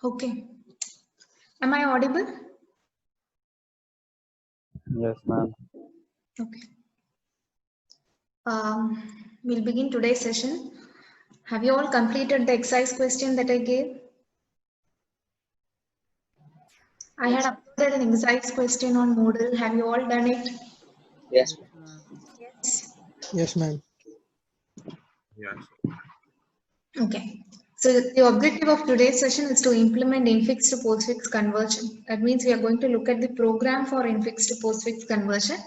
Okay. Am I audible? Yes, ma'am. Okay. We'll begin today's session. Have you all completed the exercise question that I gave? I had uploaded an exercise question on Moodle. Have you all done it? Yes. Yes. Yes, ma'am. Yes. Okay. So the objective of today's session is to implement infix to postfix conversion. That means we are going to look at the program for infix to postfix conversion.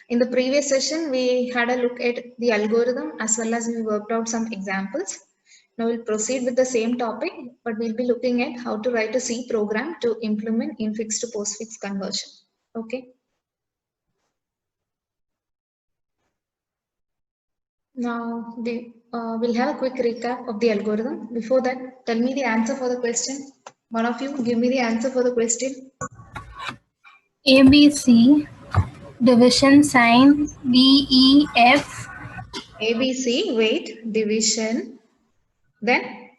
In the previous session, we had a look at the algorithm as well as we worked out some examples. Now we'll proceed with the same topic, but we'll be looking at how to write a C program to implement infix to postfix conversion. Okay. Now we'll have a quick recap of the algorithm. Before that, tell me the answer for the question. One of you give me the answer for the question. ABC, division sign, DEF, ABC, wait, division. Then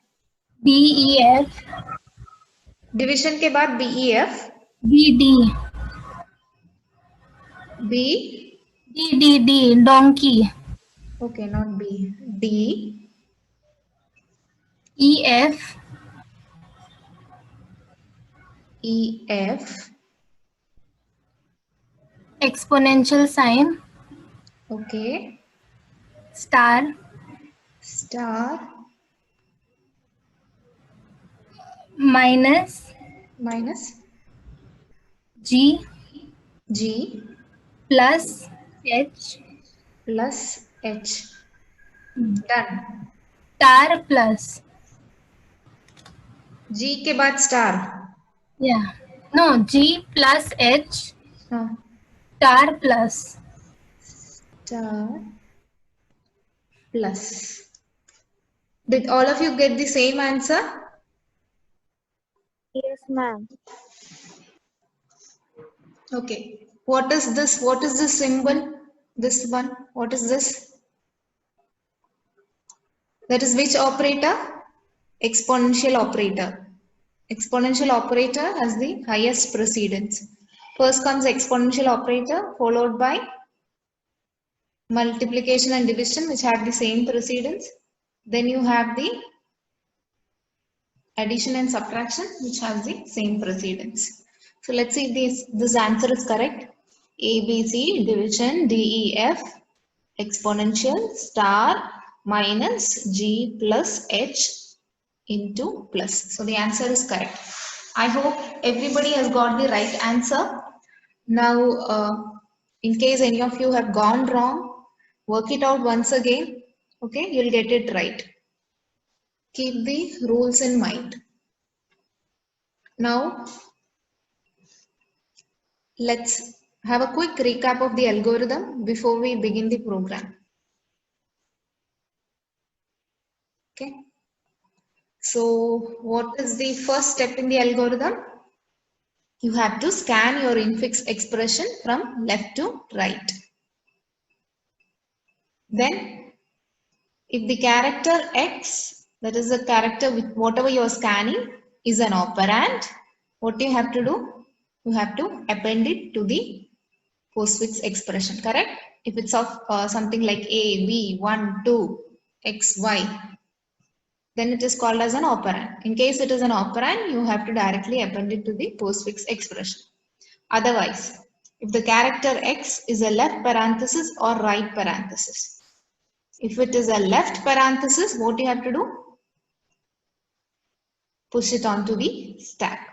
DEF, division के बाद BEF, DD, B, DDD, donkey, okay, not B, D, EF, EF, exponential sign, okay, star, star, minus, minus, G, G, plus, H, plus H. Done. star plus. G के बाद star. Yeah. No, G plus H, हाँ. star plus. Star plus. Did all of you get the same answer? Yes, ma'am. Okay. What is this? What is this symbol? This one. What is this? That is which operator? Exponential operator. Exponential operator has the highest precedence. First comes exponential operator followed by multiplication and division which have the same precedence. Then you have the addition and subtraction which has the same precedence. So let's see if this answer is correct. ABC, division, DEF, exponential, star, minus G plus H into plus. So the answer is correct. I hope everybody has got the right answer. Now, in case any of you have gone wrong, work it out once again. Okay, you'll get it right. Keep the rules in mind. Now, let's have a quick recap of the algorithm before we begin the program. Okay. So, what is the first step in the algorithm? You have to scan your infix expression from left to right. Then, if the character X, that is the character with whatever you are scanning, is an operand, what do you have to do? You have to append it to the postfix expression, correct? If it's of something like A, B, 1, 2, X, Y, then it is called as an operand. In case it is an operand, you have to directly append it to the postfix expression. Otherwise, if the character X is a left parenthesis or right parenthesis, if it is a left parenthesis, what do you have to do? Push it onto the stack.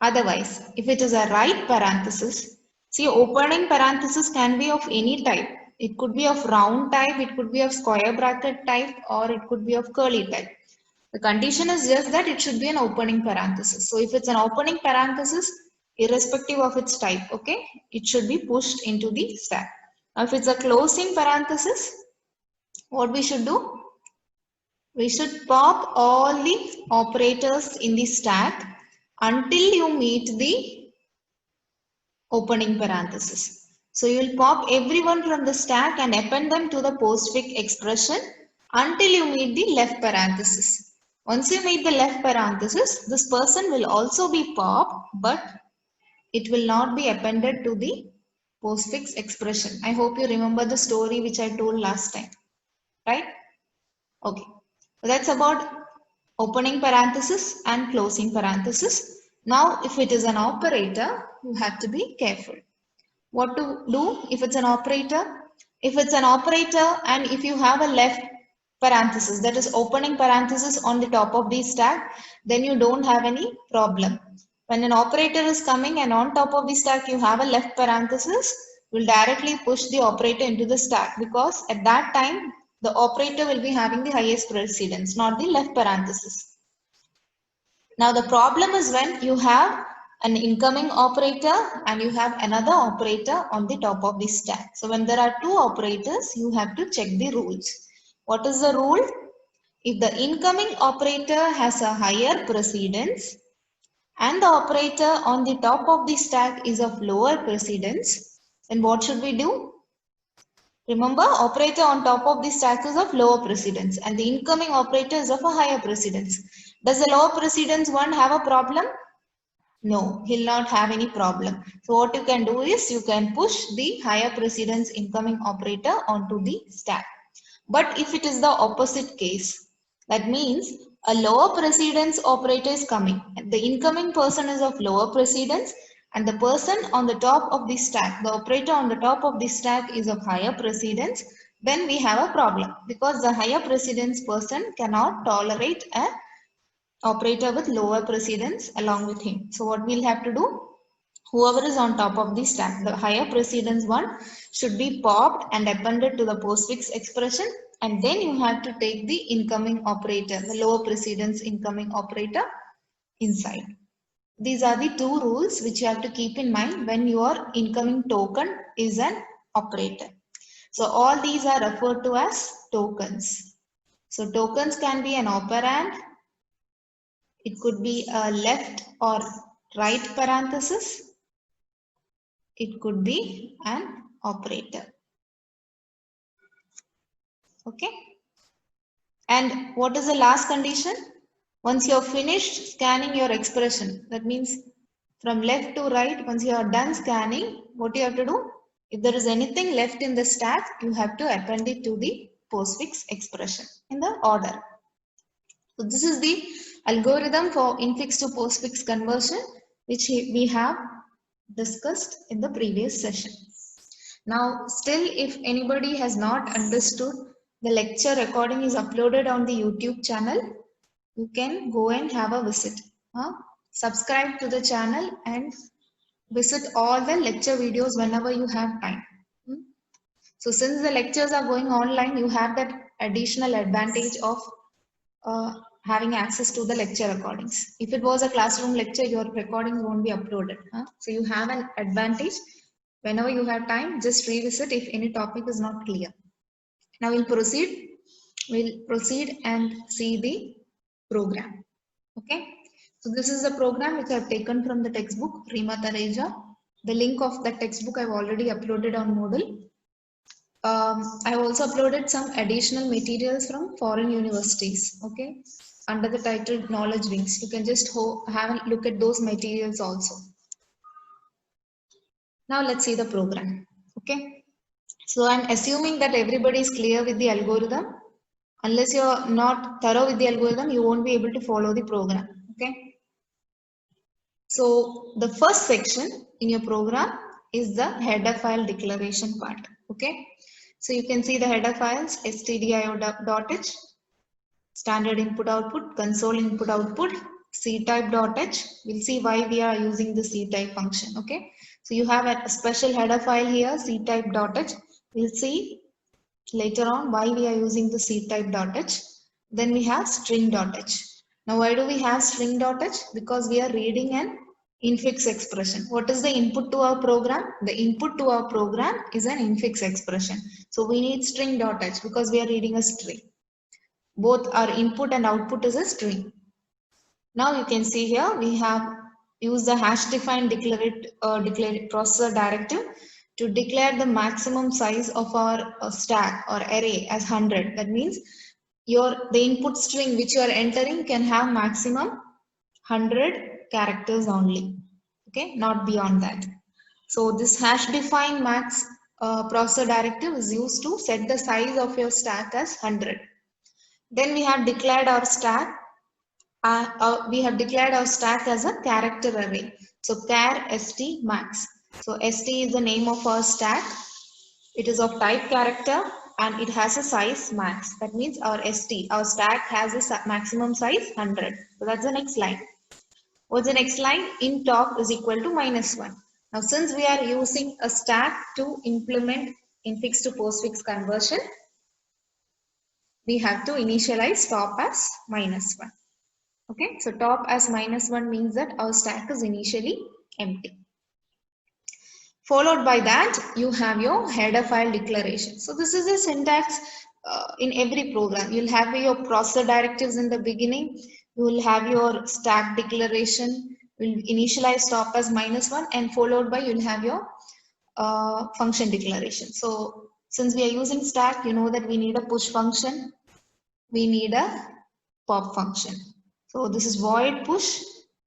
Otherwise, if it is a right parenthesis, see, opening parenthesis can be of any type. It could be of round type, it could be of square bracket type, or it could be of curly type. The condition is just that it should be an opening parenthesis. So if it's an opening parenthesis, irrespective of its type, okay, it should be pushed into the stack. Now, if it's a closing parenthesis, what we should do? We should pop all the operators in the stack until you meet the opening parenthesis. So you will pop everyone from the stack and append them to the postfix expression until you meet the left parenthesis. Once you meet the left parenthesis, this person will also be popped, but it will not be appended to the postfix expression. I hope you remember the story which I told last time, right? Okay, so that's about opening parenthesis and closing parenthesis. Now, if it is an operator, you have to be careful. What to do if it's an operator? If it's an operator and if you have a left parenthesis, that is opening parenthesis on the top of the stack, then you don't have any problem. When an operator is coming and on top of the stack you have a left parenthesis, will directly push the operator into the stack, because at that time the operator will be having the highest precedence, not the left parenthesis. Now the problem is when you have an incoming operator and you have another operator on the top of the stack. So when there are two operators, you have to check the rules. What is the rule? If the incoming operator has a higher precedence and the operator on the top of the stack is of lower precedence, then what should we do? Remember, operator on top of the stack is of lower precedence and the incoming operator is of a higher precedence. Does the lower precedence one have a problem? No, he'll not have any problem. So what you can do is you can push the higher precedence incoming operator onto the stack. But if it is the opposite case, that means a lower precedence operator is coming. The incoming person is of lower precedence and the person on the top of the stack, the operator on the top of the stack is of higher precedence, then we have a problem, because the higher precedence person cannot tolerate a operator with lower precedence along with him. So what we'll have to do, whoever is on top of the stack, the higher precedence one should be popped and appended to the postfix expression, and then you have to take the incoming operator, the lower precedence incoming operator inside. These are the two rules which you have to keep in mind when your incoming token is an operator. So all these are referred to as tokens. So tokens can be an operand. It could be a left or right parenthesis. It could be an operator. Okay. And what is the last condition? Once you have finished scanning your expression, that means from left to right, once you are done scanning, what you have to do? If there is anything left in the stack, you have to append it to the postfix expression in the order. So this is the algorithm for infix to postfix conversion, which we have discussed in the previous session. Now, still, if anybody has not understood, the lecture recording is uploaded on the YouTube channel. You can go and have a visit. Subscribe to the channel and visit all the lecture videos whenever you have time. So since the lectures are going online, you have that additional advantage of having access to the lecture recordings. If it was a classroom lecture, your recordings won't be uploaded. So you have an advantage. Whenever you have time, just revisit if any topic is not clear. Now we'll proceed. We'll proceed and see the program. Okay. So this is the program which I've taken from the textbook Rima Tareja. The link of that textbook I've already uploaded on Moodle. I've also uploaded some additional materials from foreign universities. Okay. Under the title Knowledge Rings. You can just have a look at those materials also. Now let's see the program. Okay. So I'm assuming that everybody is clear with the algorithm. Unless you're not thorough with the algorithm, you won't be able to follow the program. Okay. So the first section in your program is the header file declaration part. Okay. So you can see the header files stdio.h, standard input output, console input output, ctype.h. We'll see why we are using the ctype function. Okay. So you have a special header file here, ctype.h. We'll see later on why we are using the ctype.h. Then we have string.h. Now why do we have string.h? Because we are reading an infix expression. What is the input to our program? The input to our program is an infix expression. So we need string.h because we are reading a string. Both our input and output is a string. Now you can see here we have used the hash defined processor directive to declare the maximum size of our stack or array as 100. That means the input string which you are entering can have maximum 100 characters only. Okay, not beyond that. So this hash define max processor directive is used to set the size of your stack as 100. Then we have declared our stack. We have declared our stack as a character array. So char st max. So st is the name of our stack. It is of type character and it has a size max. That means our stack has a maximum size 100. So that's the next line. What's the next line? Int top is equal to -1. Now since we are using a stack to implement infix to postfix conversion, we have to initialize top as -1. Okay, so top as -1 means that our stack is initially empty. Followed by that, you have your header file declaration. So this is a syntax in every program. You'll have your processor directives in the beginning. You will have your stack declaration. Will initialize top as -1 and followed by you'll have your function declaration. So since we are using stack, you know that we need a push function. We need a pop function. So this is void push.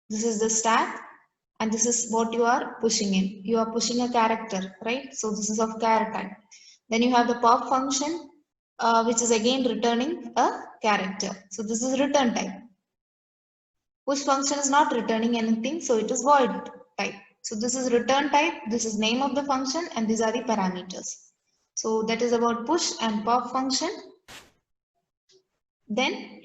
This is the stack. And this is what you are pushing in. You are pushing a character, right? So this is of char type. Then you have the pop function, which is again returning a character. So this is return type. Push function is not returning anything, so it is void type. So this is return type, this is name of the function, and these are the parameters. So that is about push and pop function. Then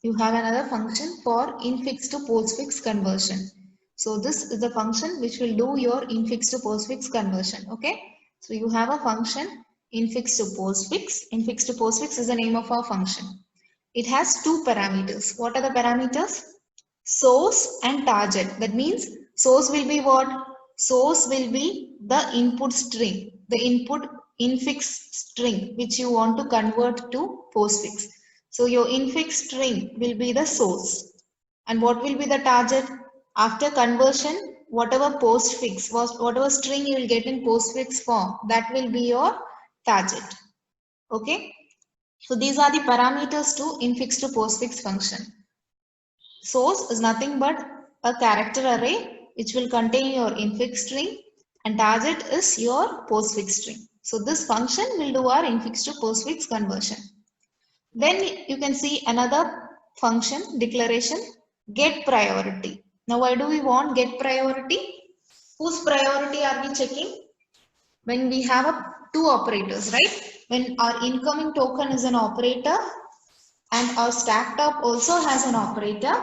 you have another function for infix to postfix conversion. So this is the function which will do your infix to postfix conversion. Okay. So you have a function infix to postfix. Infix to postfix is the name of our function. It has two parameters. What are the parameters? Source and target. That means source will be what? Source will be the input string, the input infix string which you want to convert to postfix. So your infix string will be the source. And what will be the target? After conversion, whatever postfix was, whatever string you will get in postfix form, that will be your target. Okay. So these are the parameters to infix to postfix function. Source is nothing but a character array which will contain your infix string, and target is your postfix string. So this function will do our infix to postfix conversion. Then you can see another function declaration, get priority. Now why do we want get priority? Whose priority are we checking? When we have two operators, right? When our incoming token is an operator and our stack top also has an operator,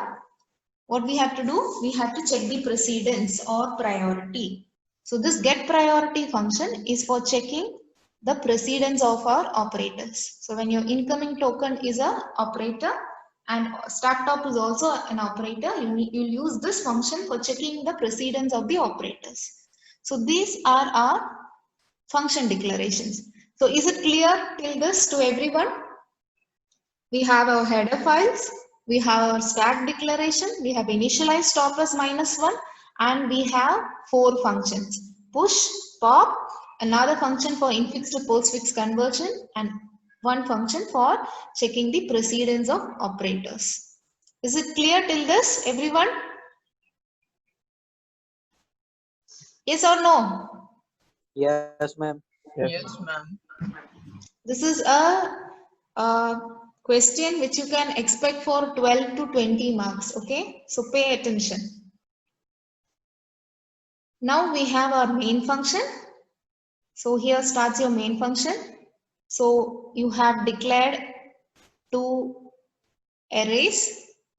what we have to do? We have to check the precedence or priority. So this get priority function is for checking the precedence of our operators. So when your incoming token is an operator and stack top is also an operator, you'll use this function for checking the precedence of the operators. So these are our function declarations. So is it clear till this to everyone? We have our header files, we have our stack declaration, we have initialized top as -1, and we have 4 functions: push, pop, another function for infix to postfix conversion, and one function for checking the precedence of operators. Is it clear till this, everyone? Yes or no? Yes, ma'am. Yes, ma'am. This is a question which you can expect for 12 to 20 marks. Okay, so pay attention. Now we have our main function. So here starts your main function. So you have declared 2 arrays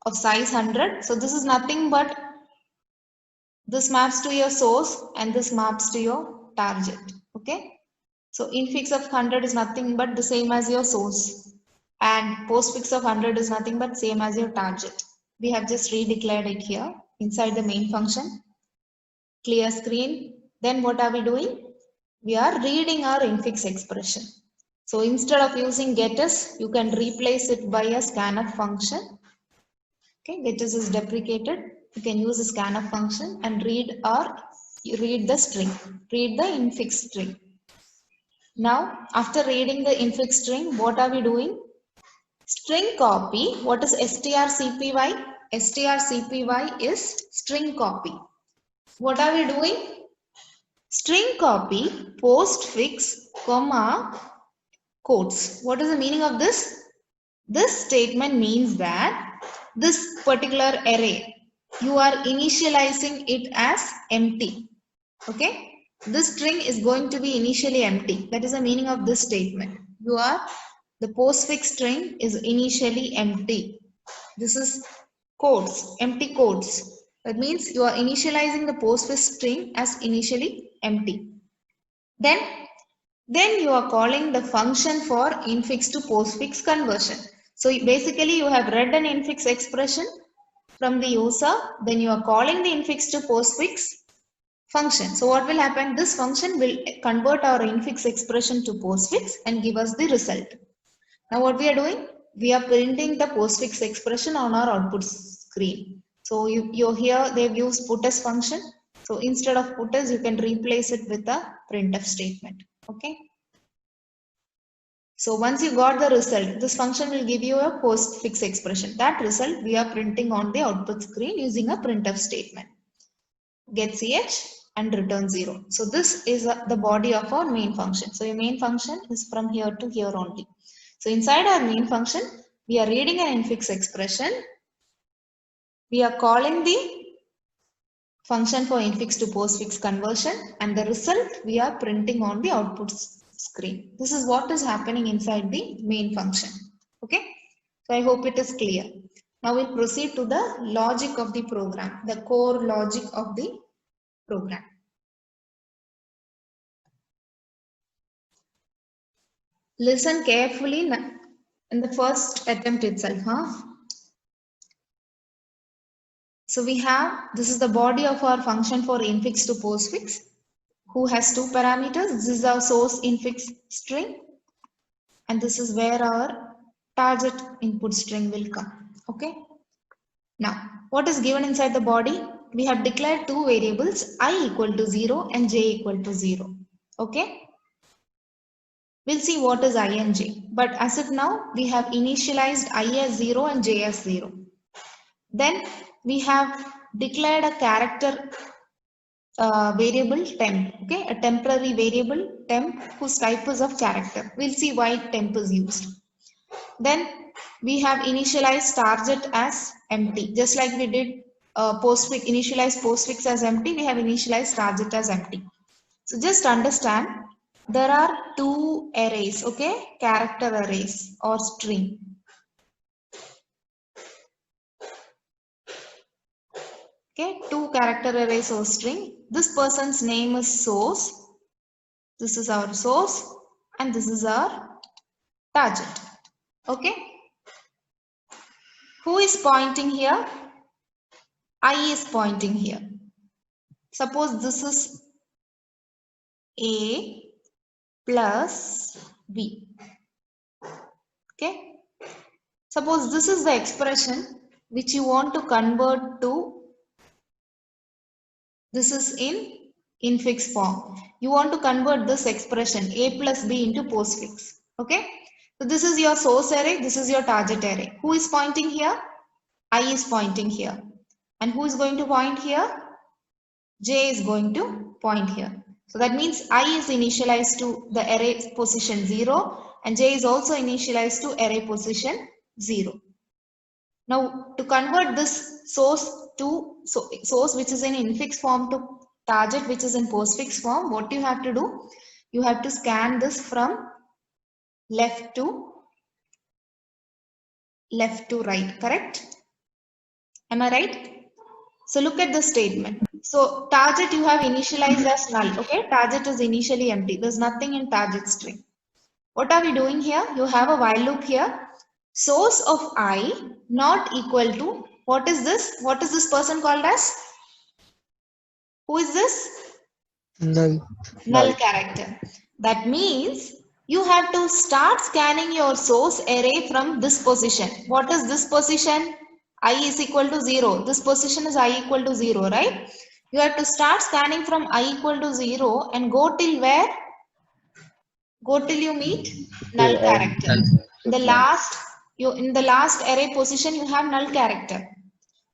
of size 100. So this is nothing but this maps to your source and this maps to your target. Okay. So infix of 100 is nothing but the same as your source, and postfix of 100 is nothing but same as your target. We have just redeclared it here inside the main function. Clear screen. Then what are we doing? We are reading our infix expression. So instead of using getters, you can replace it by a scanf function. Okay, getters is deprecated. You can use a scanf function and read the string, read the infix string. Now, after reading the infix string, what are we doing? String copy, what is strcpy? Strcpy is string copy. What are we doing? String copy, postfix, comma, quotes. What is the meaning of this? This statement means that this particular array, you are initializing it as empty. Okay? This string is going to be initially empty. That is the meaning of this statement. The postfix string is initially empty. This is quotes, empty quotes. That means you are initializing the postfix string as initially empty. Then you are calling the function for infix to postfix conversion. So basically you have read an infix expression from the user, then you are calling the infix to postfix function. So what will happen? This function will convert our infix expression to postfix and give us the result. Now what we are doing? We are printing the postfix expression on our output screen. So you here they've used putS function. So instead of putS, you can replace it with a printf statement. Okay. So once you got the result, this function will give you a postfix expression. That result we are printing on the output screen using a printf statement. Get ch and return 0. So this is the body of our main function. So your main function is from here to here only. So inside our main function, we are reading an infix expression. We are calling the function for infix to postfix conversion, and the result we are printing on the output screen. This is what is happening inside the main function. Okay. So I hope it is clear. Now we'll proceed to the logic of the program, the core logic of the program. Listen carefully in the first attempt itself. So we have, this is the body of our function for infix to postfix, who has two parameters. This is our source infix string, and this is where our target input string will come. Okay. Now, what is given inside the body? We have declared two variables, I equal to 0 and j equal to 0. Okay. We'll see what is I and j. But as of now, we have initialized I as 0 and j as 0. Then we have declared a character variable temp. Okay, a temporary variable temp whose type is of character. We'll see why temp is used. Then we have initialized target as empty. Just like we did postfix, initialize postfix as empty, we have initialized target as empty. So just understand, there are two arrays, okay, character arrays or string. Okay, two character arrays or string. This person's name is source. This is our source and this is our target. Okay. Who is pointing here? I is pointing here. Suppose this is A plus B. Okay. Suppose this is the expression which you want to convert to, this is in infix form. You want to convert this expression A plus B into postfix. Okay. So this is your source array, this is your target array. Who is pointing here? I is pointing here. And who is going to point here? J is going to point here. So that means I is initialized to the array position 0 and J is also initialized to array position 0. Now to convert this source to source which is in infix form to target which is in postfix form, what you have to do? You have to scan this from left to right, correct? Am I right? So look at the statement. So target you have initialized as null. Okay, target is initially empty. There's nothing in target string. What are we doing here? You have a while loop here. Source of I not equal to, what is this? What is this person called as? Who is this? Null. Null character. That means you have to start scanning your source array from this position. What is this position? I is equal to 0. This position is I equal to 0, right? You have to start scanning from I equal to 0 and go till where? Go till you meet null character. The last in the last array position you have null character.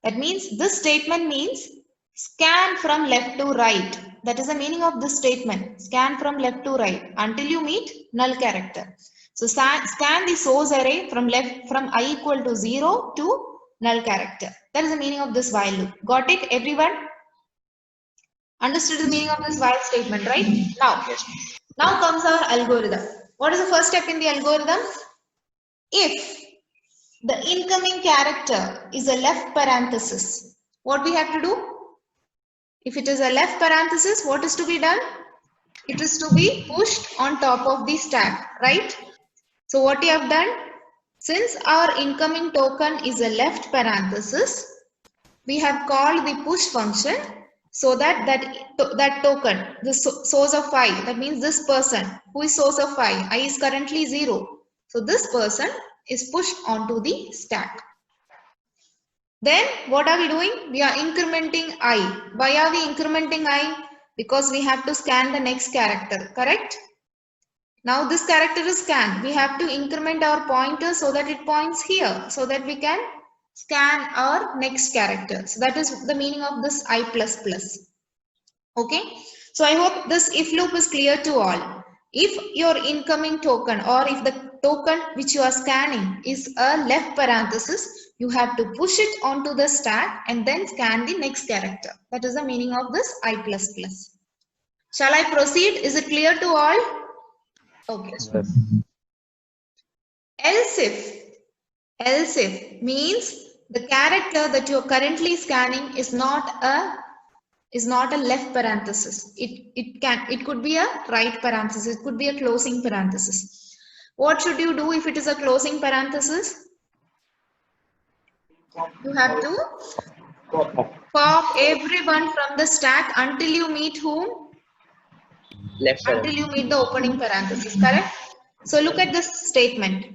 That means this statement means scan from left to right. That is the meaning of this statement. Scan from left to right until you meet null character. So scan the source array from I equal to 0 to null character. That is the meaning of this while loop. Got it, everyone? Understood the meaning of this while statement, right? Now comes our algorithm. What is the first step in the algorithm? If the incoming character is a left parenthesis, what we have to do? If it is a left parenthesis, what is to be done? It is to be pushed on top of the stack, right? So what you have done? Since our incoming token is a left parenthesis, we have called the push function so that that token, the source of I, that means this person who is source of I is currently 0. So this person is pushed onto the stack. Then what are we doing? We are incrementing I. Why are we incrementing I? Because we have to scan the next character, correct? Now this character is scanned. We have to increment our pointer so that it points here, so that we can scan our next character. So that is the meaning of this I++. Okay. So I hope this if loop is clear to all. If your incoming token or if the token which you are scanning is a left parenthesis, you have to push it onto the stack and then scan the next character. That is the meaning of this I++. Shall I proceed? Is it clear to all? Okay. Else if means the character that you are currently scanning is not a left parenthesis. It could be a right parenthesis. It could be a closing parenthesis. What should you do if it is a closing parenthesis? You have to pop everyone from the stack until you meet whom? Left until you meet the opening parenthesis, correct? So look at this statement.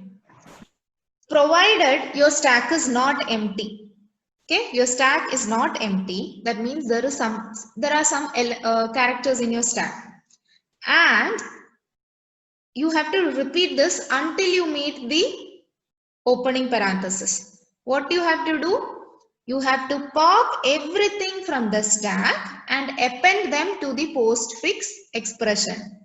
Provided your stack is not empty. Okay, your stack is not empty. That means there are some characters in your stack, and you have to repeat this until you meet the opening parenthesis. What you have to do? You have to pop everything from the stack and append them to the postfix expression.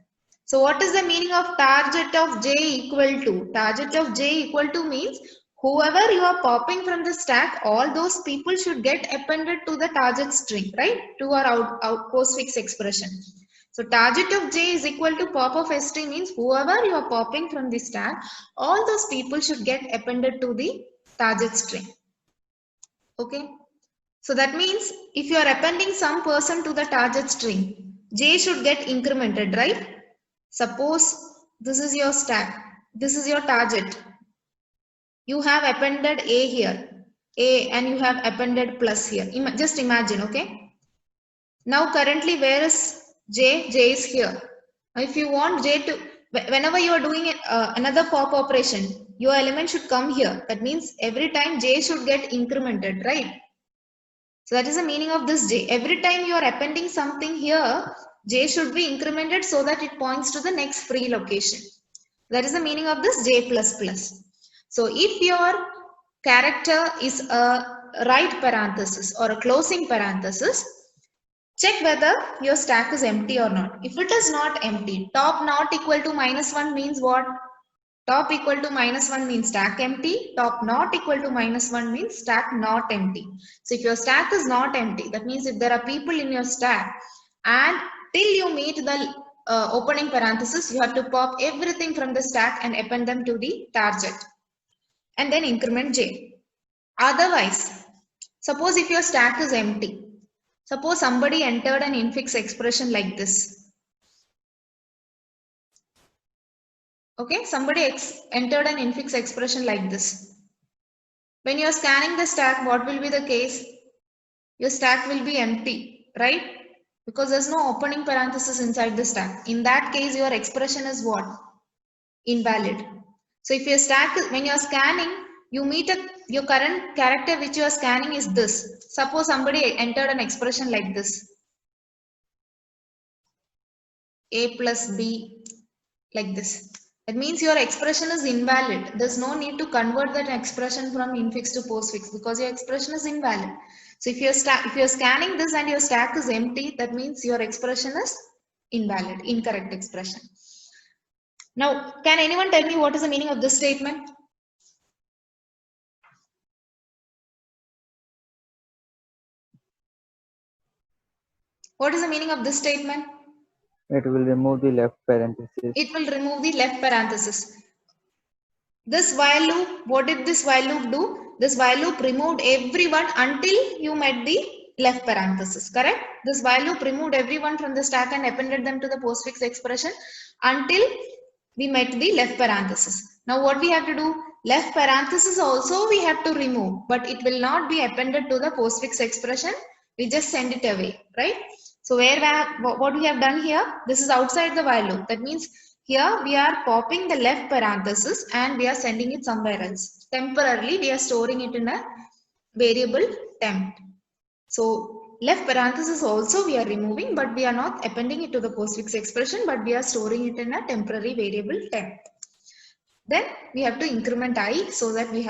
So what is the meaning of target of j equal to? Target of j equal to means whoever you are popping from the stack, all those people should get appended to the target string, right? To our out postfix expression. So target of j is equal to pop of st means whoever you are popping from the stack, all those people should get appended to the target string. Okay. So that means if you are appending some person to the target string, j should get incremented, right? Suppose this is your stack, this is your target. You have appended a here, a, and you have appended plus here. Just imagine, okay? Now currently where is j? J is here. Now if you want j to, whenever you are doing another pop operation, your element should come here. That means every time j should get incremented, right? So that is the meaning of this j. Every time you are appending something here, j should be incremented so that it points to the next free location. That is the meaning of this j++. So if your character is a right parenthesis or a closing parenthesis, check whether your stack is empty or not. If it is not empty, top not equal to -1 means what? Top equal to -1 means stack empty. Top not equal to -1 means stack not empty. So if your stack is not empty, that means if there are people in your stack and till you meet the opening parenthesis, you have to pop everything from the stack and append them to the target and then increment j. Otherwise, suppose if your stack is empty, suppose somebody entered an infix expression like this. Okay, somebody entered an infix expression like this. When you are scanning the stack, what will be the case? Your stack will be empty, right? Because there's no opening parenthesis inside the stack. In that case, your expression is what? Invalid. So if your stack is, when you are scanning, you meet your current character which you are scanning is this. Suppose somebody entered an expression like this. A plus B, like this. That means your expression is invalid. There's no need to convert that expression from infix to postfix because your expression is invalid. So if you're scanning this and your stack is empty, that means your expression is invalid, incorrect expression. Now, can anyone tell me what is the meaning of this statement? What is the meaning of this statement? It will remove the left parenthesis. It will remove the left parenthesis. This while loop, what did this while loop do? This while loop removed everyone until you met the left parenthesis, correct? This while loop removed everyone from the stack and appended them to the postfix expression until we met the left parenthesis. Now what we have to do? Left parenthesis also we have to remove, but it will not be appended to the postfix expression. We just send it away, right? So what we have done here, this is outside the while loop. That means here we are popping the left parenthesis and we are sending it somewhere else. Temporarily we are storing it in a variable temp. So left parenthesis also we are removing, but we are not appending it to the postfix expression, but we are storing it in a temporary variable temp. Then we have to increment I so that we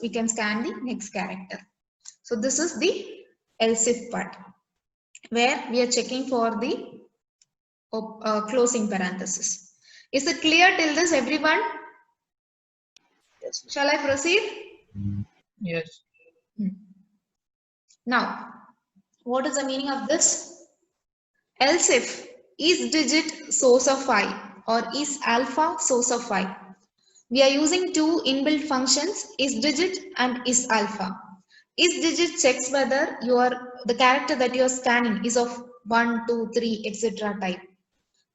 can scan the next character. So this is the else if part, where we are checking for the closing parenthesis. Is it clear till this, everyone? Yes. Shall I proceed? Yes. Now, what is the meaning of this? Else if is digit source of I or is alpha source of I. We are using two inbuilt functions, is digit and is alpha. Is digit checks whether the character that you are scanning is of 1, 2, 3, etc. type.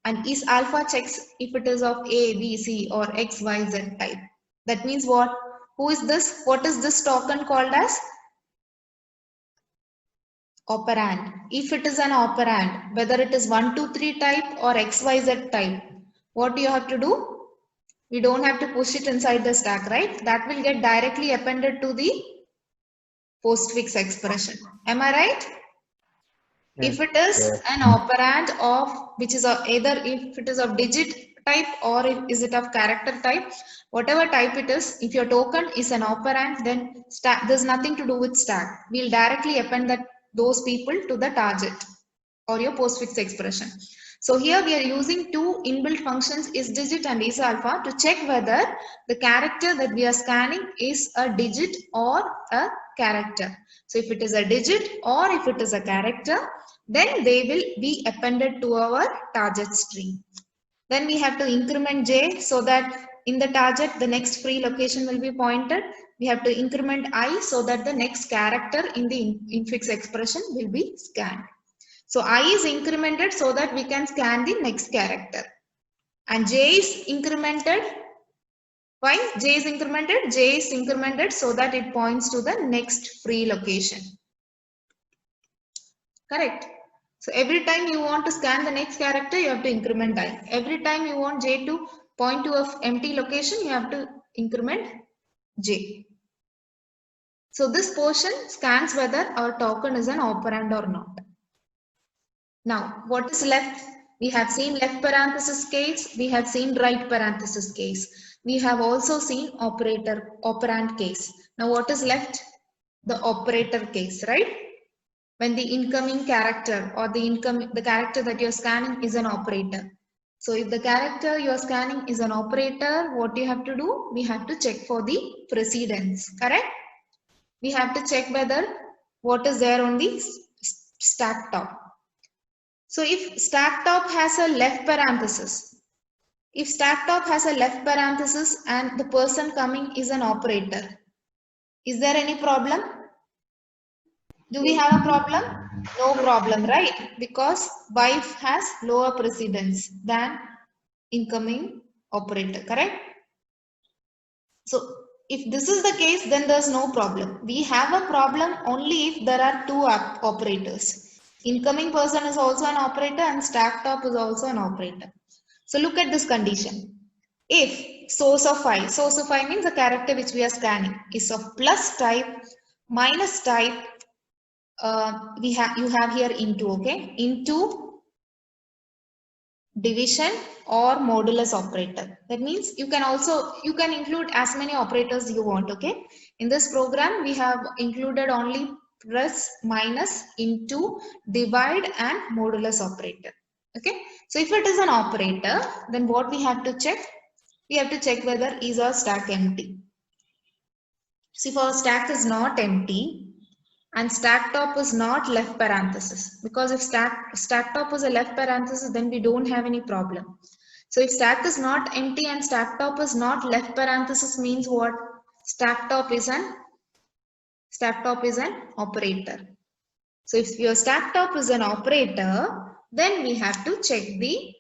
And is alpha checks if it is of A, B, C or X, Y, Z type. That means what? Who is this? What is this token called as? Operand. If it is an operand, whether it is 1, 2, 3 type or X, Y, Z type, what do you have to do? We don't have to push it inside the stack, right? That will get directly appended to the postfix expression. Am I right? If it is an operand of which is either if it is of digit type or is it of character type, whatever type it is, if your token is an operand, then there's nothing to do with stack. We'll directly append those people to the target or your postfix expression. So here we are using two inbuilt functions, is digit and is alpha, to check whether the character that we are scanning is a digit or a character. So if it is a digit or if it is a character, then they will be appended to our target string. Then we have to increment j so that in the target the next free location will be pointed. We have to increment I so that the next character in the infix expression will be scanned. So I is incremented so that we can scan the next character. And j is incremented. Why j is incremented? J is incremented so that it points to the next free location. Correct. So every time you want to scan the next character, you have to increment I. Every time you want j to point to an empty location, you have to increment j. So this portion scans whether our token is an operand or not. Now, what is left? We have seen left parenthesis case. We have seen right parenthesis case. We have also seen operand case. Now, what is left? The operator case, right? When the incoming character or the character that you're scanning is an operator. So if the character you're scanning is an operator, what do you have to do? We have to check for the precedence, correct? We have to check whether what is there on the stack top. So if stack top has a left parenthesis, and the person coming is an operator, is there any problem? Do we have a problem? No problem, right? Because wife has lower precedence than incoming operator, correct? So if this is the case, then there's no problem. We have a problem only if there are two operators. Incoming person is also an operator and stack top is also an operator. So look at this condition. If source of I means the character which we are scanning is of plus type, minus type, you have here into, okay, into division or modulus operator. That means you can include as many operators you want. Okay. In this program, we have included only plus, minus, into, divide and modulus operator. Okay. So if it is an operator, then what we have to check? We have to check whether is our stack empty. See, if our stack is not empty, and stack top is not left parenthesis, because if stack top is a left parenthesis, then we don't have any problem. So if stack is not empty and stack top is not left parenthesis, means what? Stack top is an operator. So if your stack top is an operator, then we have to check the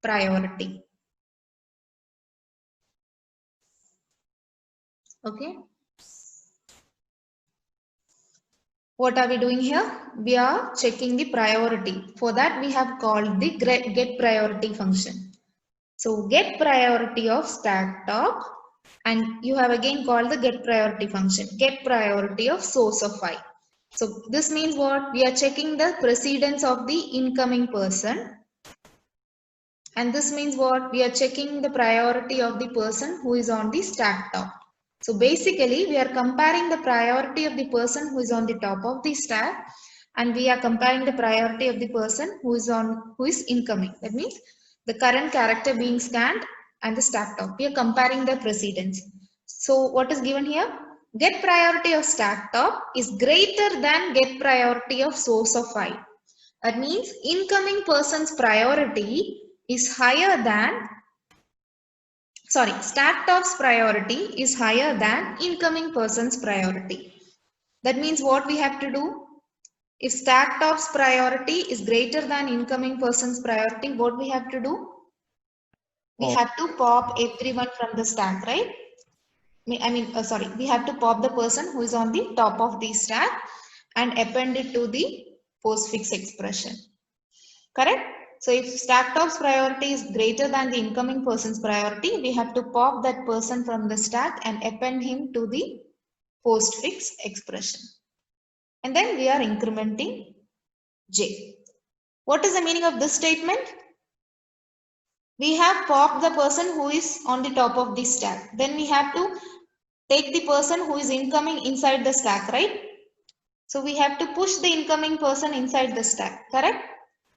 priority. Okay. What are we doing here? We are checking the priority. For that, we have called the get priority function. So get priority of stack top, and you have again called the get priority function. Get priority of source of I. So this means what? We are checking the precedence of the incoming person. And this means what? We are checking the priority of the person who is on the stack top. So basically, we are comparing the priority of the person who is on the top of the stack, and we are comparing the priority of the person who is incoming. That means the current character being scanned and the stack top. We are comparing the precedence. So what is given here? Get priority of stack top is greater than get priority of source of I. That means incoming person's priority is higher than stack top's priority is higher than incoming person's priority. That means what we have to do? If stack top's priority is greater than incoming person's priority, what we have to do? We have to pop everyone from the stack, right? We have to pop the person who is on the top of the stack and append it to the postfix expression. Correct? So if stack top's priority is greater than the incoming person's priority, we have to pop that person from the stack and append him to the postfix expression. And then we are incrementing J. What is the meaning of this statement? We have popped the person who is on the top of the stack. Then we have to take the person who is incoming inside the stack, right? So we have to push the incoming person inside the stack, correct?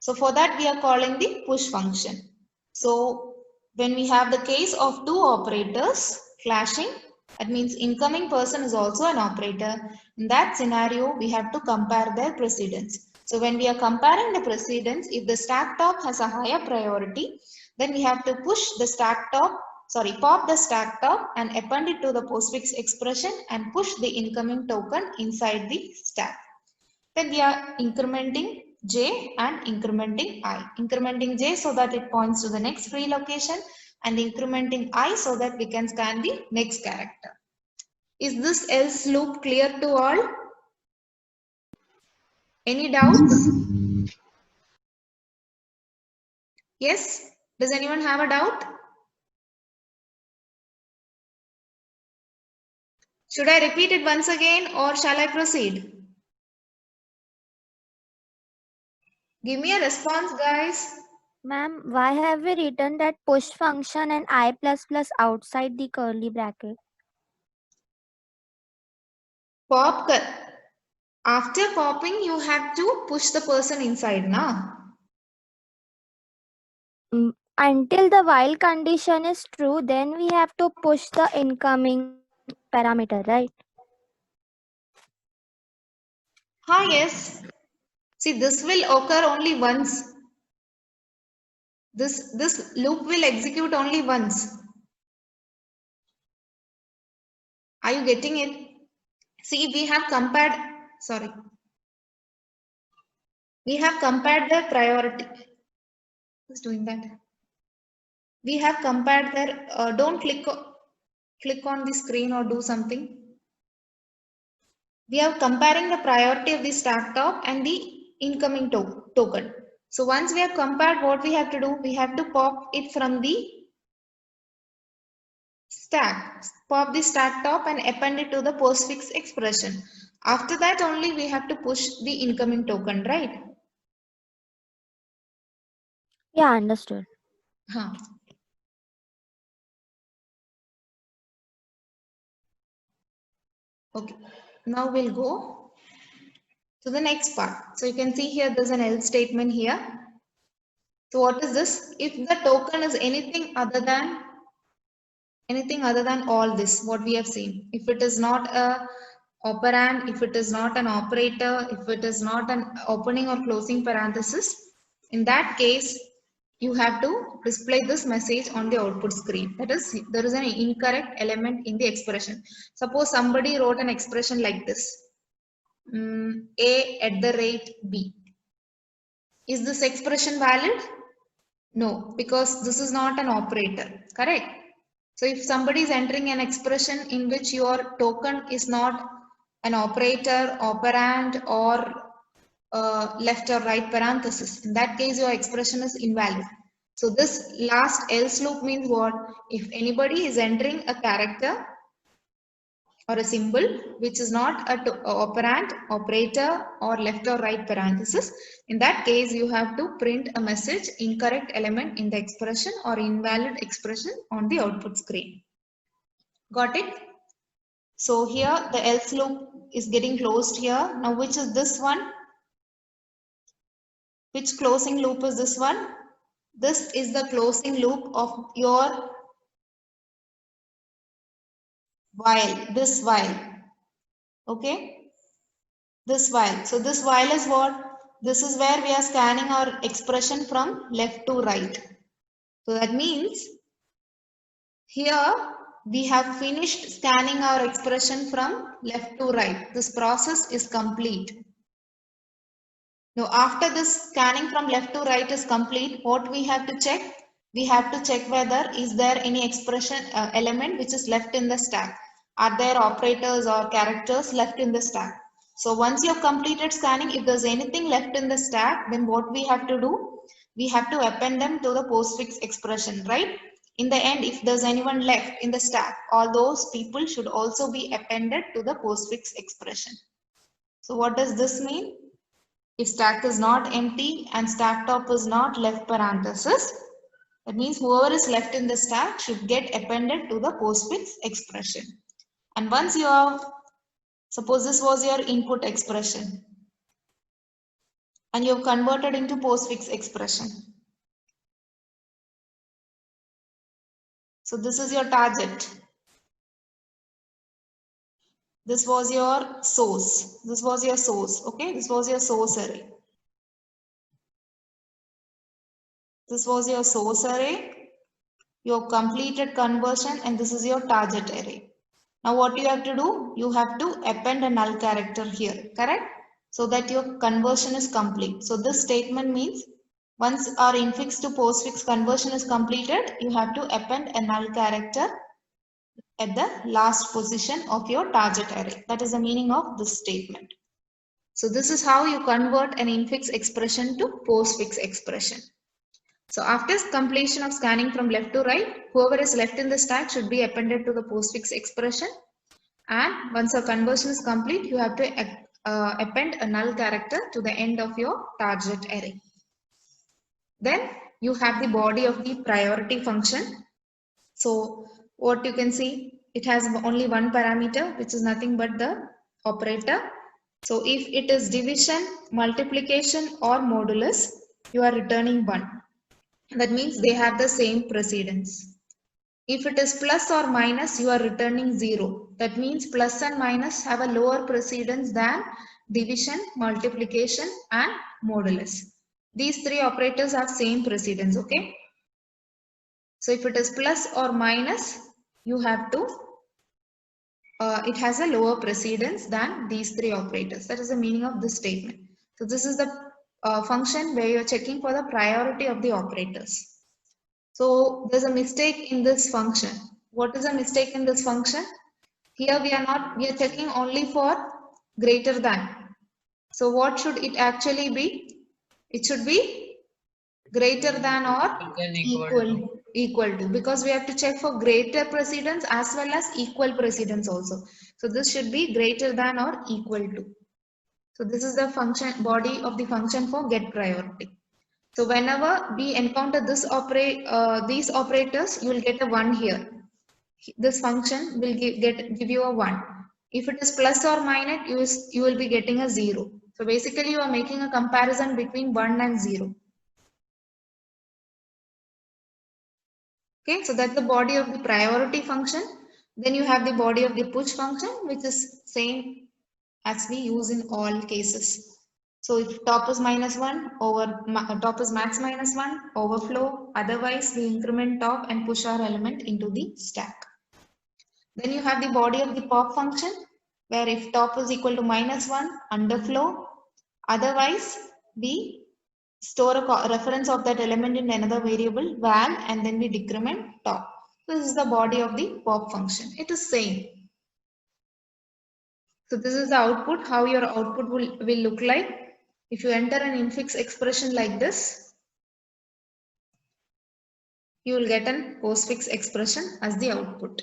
So for that, we are calling the push function. So when we have the case of two operators clashing, that means incoming person is also an operator. In that scenario, we have to compare their precedence. So when we are comparing the precedence, if the stack top has a higher priority, then we have to push the stack top, pop the stack top and append it to the postfix expression and push the incoming token inside the stack. Then we are incrementing J and incrementing I. Incrementing J so that it points to the next free location, and incrementing I so that we can scan the next character. Is this else loop clear to all? Any doubts? Yes? Does anyone have a doubt? Should I repeat it once again or shall I proceed? Give me a response, guys. Ma'am, why have we written that push function and I++ outside the curly bracket? After popping, you have to push the person inside, na? Until the while condition is true, then we have to push the incoming parameter, right? Yes. See, this will occur only once. This loop will execute only once. Are you getting it? See, we have compared, we have compared the priority. Who's doing that? We have compared their, don't click on the screen or do something. We are comparing the priority of the stack top and the incoming token. So once we have compared, what we have to do? We have to pop it from the stack. Pop the stack top and append it to the postfix expression. After that only we have to push the incoming token, right? Yeah, understood. Huh. Okay, now we'll go to the next part. So you can see here there's an else statement here. So what is this? If the token is anything other than all this, what we have seen. If it is not a operand, if it is not an operator, if it is not an opening or closing parenthesis, in that case, you have to display this message on the output screen. That is, there is an incorrect element in the expression. Suppose somebody wrote an expression like this, A@B. Is this expression valid? No, because this is not an operator, correct? So if somebody is entering an expression in which your token is not an operator, operand, or left or right parenthesis, in that case your expression is invalid. So this last else loop means what? If anybody is entering a character or a symbol which is not a operand, operator, or left or right parenthesis, in that case you have to print a message incorrect element in the expression or invalid expression on the output screen. Got it? So here the else loop is getting closed here. Now which is this one? Which closing loop is this one? This is the closing loop of your while, this while. Okay? This while. So this while is what? This is where we are scanning our expression from left to right. So that means here we have finished scanning our expression from left to right. This process is complete. Now after this scanning from left to right is complete, what we have to check? We have to check whether is there any expression element which is left in the stack. Are there operators or characters left in the stack? So once you have completed scanning, if there's anything left in the stack, then what we have to do? We have to append them to the postfix expression, right? In the end, if there's anyone left in the stack, all those people should also be appended to the postfix expression. So what does this mean? If stack is not empty and stack top is not left parenthesis, that means whoever is left in the stack should get appended to the postfix expression. And once you have, suppose this was your input expression and you have converted into postfix expression. So this is your target. This was your source. This was your source. Okay, this was your source array. This was your source array. Your completed conversion, and this is your target array. Now what you have to do? You have to append a null character here, correct? So that your conversion is complete. So this statement means once our infix to postfix conversion is completed, you have to append a null character at the last position of your target array. That is the meaning of this statement. So this is how you convert an infix expression to postfix expression. So after completion of scanning from left to right, whoever is left in the stack should be appended to the postfix expression. And once a conversion is complete, you have to append a null character to the end of your target array. Then you have the body of the priority function. So what you can see, it has only one parameter, which is nothing but the operator. So if it is division, multiplication, or modulus, you are returning 1. That means they have the same precedence. If it is plus or minus, you are returning 0. That means plus and minus have a lower precedence than division, multiplication, and modulus. These three operators have same precedence, okay? So if it is plus or minus, you have to, it has a lower precedence than these three operators. That is the meaning of this statement. So this is the function where you are checking for the priority of the operators. So there's a mistake in this function. What is a mistake in this function? Here we are checking only for greater than. So what should it actually be? It should be greater than or equal to, because we have to check for greater precedence as well as equal precedence also. So this should be greater than or equal to. So this is the function body of the function for get priority. So whenever we encounter these operators, you will get a 1 here. This function will give you a 1. If it is plus or minus, you will be getting a 0. So basically you are making a comparison between 1 and 0. Okay, so that's the body of the priority function. Then you have the body of the push function, which is same as we use in all cases. So if top is -1, top is max -1, overflow, otherwise we increment top and push our element into the stack. Then you have the body of the pop function, where if top is equal to -1, underflow, otherwise we store a reference of that element in another variable val and then we decrement top. This is the body of the pop function. It is same. So this is the output, how your output will look like. If you enter an infix expression like this, you will get an postfix expression as the output.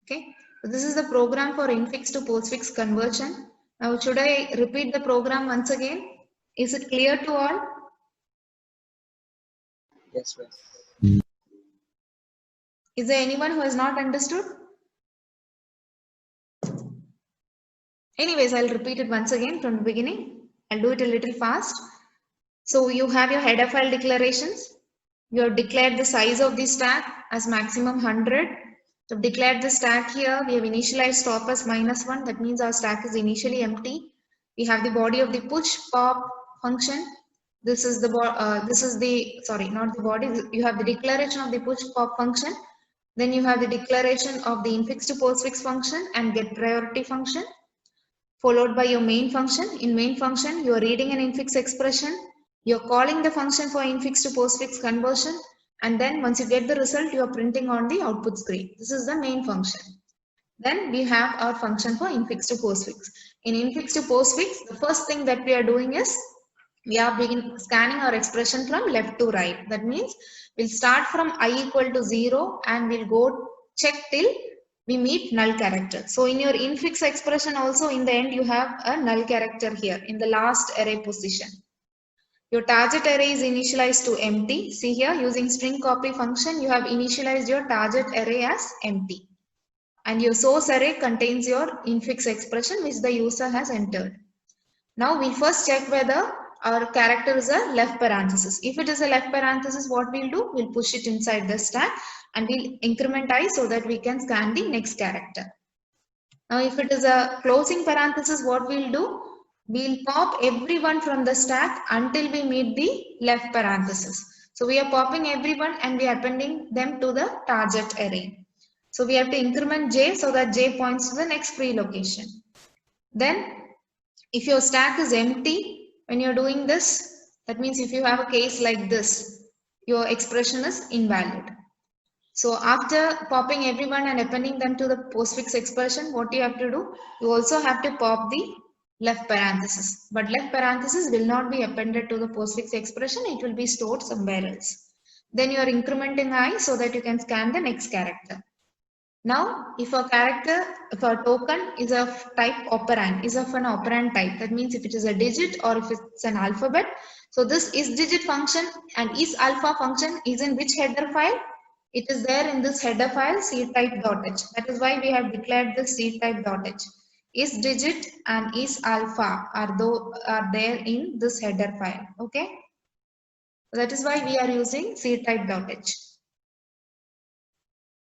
Okay, so this is the program for infix to postfix conversion. Now should I repeat the program once again? Is it clear to all? Yes, ma'am. Is there anyone who has not understood? Anyways, I'll repeat it once again from the beginning. I'll do it a little fast. So you have your header file declarations. You have declared the size of the stack as maximum 100. So declared the stack here. We have initialized top as -1. That means our stack is initially empty. We have the body of the push pop function. This is the sorry, not the body. You have the declaration of the push pop function. Then you have the declaration of the infix to postfix function and get priority function, followed by your main function. In main function, you are reading an infix expression. You're calling the function for infix to postfix conversion. And then once you get the result, you are printing on the output screen. This is the main function. Then we have our function for infix to postfix. In infix to postfix, the first thing that we are doing is we are scanning our expression from left to right. That means we'll start from I equal to 0 and we'll go check till we meet null character. So in your infix expression also, in the end you have a null character here in the last array position. Your target array is initialized to empty. See here, using string copy function, you have initialized your target array as empty. And your source array contains your infix expression which the user has entered. Now we'll first check whether our character is a left parenthesis. If it is a left parenthesis, what we'll do? We'll push it inside the stack and we'll increment I so that we can scan the next character. Now if it is a closing parenthesis, what we'll do? We'll pop everyone from the stack until we meet the left parenthesis. So we are popping everyone and we are appending them to the target array. So we have to increment j so that j points to the next free location. Then if your stack is empty, when you're doing this, that means if you have a case like this, your expression is invalid. So after popping everyone and appending them to the postfix expression, what you have to do? You also have to pop the left parenthesis. But left parenthesis will not be appended to the postfix expression. It will be stored somewhere else. Then you are incrementing I so that you can scan the next character. Now, if a token is of type operand, is of an operand type, that means if it is a digit or if it's an alphabet. So this isDigit function and isAlpha function is in which header file? It is there in this header file ctype.h. That is why we have declared this ctype.h. IsDigit and isAlpha are there in this header file. Okay. That is why we are using ctype.h.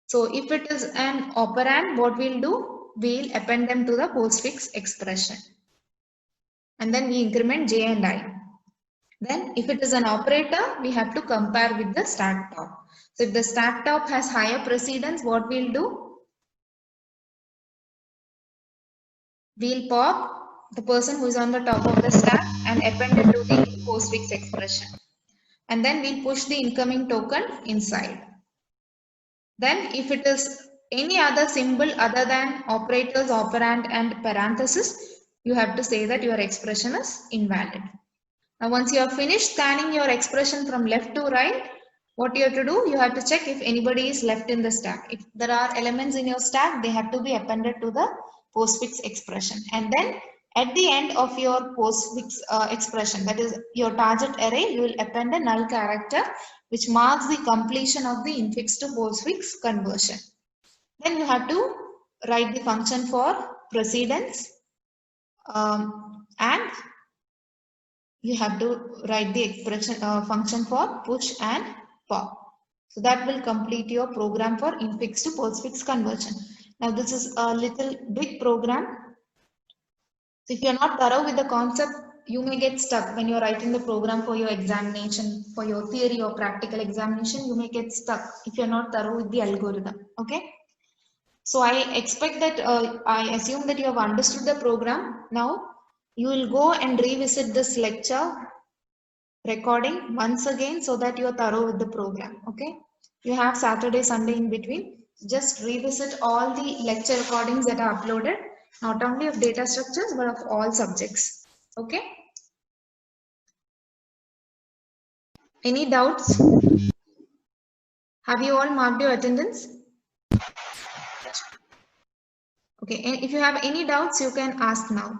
So if it is an operand, what we'll do? We'll append them to the postfix expression. And then we increment j and I. Then if it is an operator, we have to compare with the stack top. So if the stack top has higher precedence, what we'll do? We'll pop the person who is on the top of the stack and append it to the postfix expression. And then we'll push the incoming token inside. Then if it is any other symbol other than operators, operand and parenthesis, you have to say that your expression is invalid. Now once you have finished scanning your expression from left to right, what you have to do? You have to check if anybody is left in the stack. If there are elements in your stack, they have to be appended to the postfix expression. And then At the end of your postfix expression, that is your target array, you will append a null character which marks the completion of the infix to postfix conversion. Then you have to write the function for precedence, and you have to write the expression function for push and pop. So that will complete your program for infix to postfix conversion. Now this is a little big program. So if you're not thorough with the concept, you may get stuck when you're writing the program for your examination, for your theory or practical examination, you may get stuck if you're not thorough with the algorithm. Okay. So I expect that, I assume that you have understood the program. Now you will go and revisit this lecture recording once again so that you are thorough with the program. Okay. You have Saturday, Sunday in between. Just revisit all the lecture recordings that are uploaded, not only of data structures, but of all subjects. Okay. Any doubts? Have you all marked your attendance? Okay. And if you have any doubts, you can ask now.